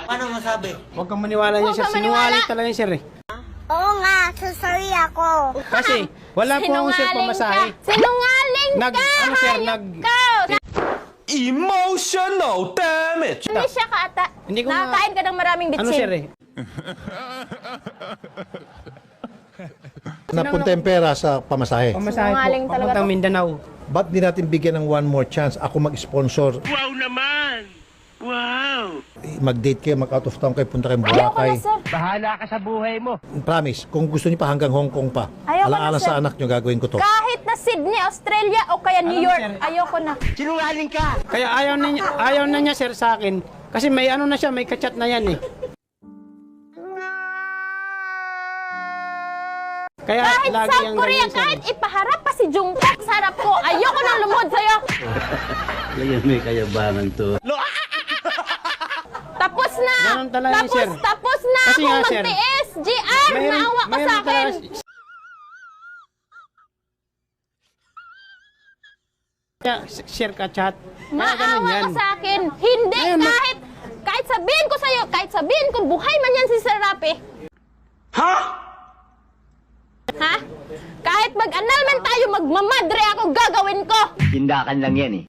Paano masabi? Huwag kang maniwala niya, sir. Sinungaling talaga yan, sir, eh. Oo nga, sorry ako. Kasi, wala po akong sir pamasahe. Sinungaling ka! Ano, sir, Emotional damage! Hindi siya ka ata. Hindi ko na- Nakakain ka ng maraming bitsin. Ano, sir, eh? Napunta yung pera sa pamasahe. Pamasahe Sinungaling po, talaga papuntang to. Mindanao. Ba't di natin bigyan ng one more chance? Ako mag-sponsor. Wow naman! Wow! Mag-date kayo, mag-out of town kayo, punta kayong Ayoko na, Boracay. sir. Bahala ka sa buhay mo. Promise, kung gusto niyo pa hanggang Hong Kong pa. Ayoko na, Alaala sir. sa anak niyo, gagawin ko to. Kahit na Sydney, Australia, o kaya New York, ayoko na. Sinungaling ka! Kaya ayaw na niya, sir, sa akin. Kasi may ano na siya, may kachat na yan, eh. Kaya Kahit lagi South yung Korea, ganyan, sir. kahit ipaharap pa si Jungkook sa harap ko, ayoko nang lumuhod sa'yo. Ganyan may kayabangan to. Tapos na! Ganun talaga yun, sir. Tapos na Kasi ako nga, sir, magtiis! GR! Naawa ka sa akin! Kaya, share ka chat. Kaya ganun Maawa yan. ka sa akin! Hindi! Ayun, kahit sabihin ko sa'yo, kahit sabihin ko buhay man yan si Sir Rapi. Ha? Ha? Kahit mag-annulment tayo, magmamadre ako, gagawin ko! Tindakan lang yan eh.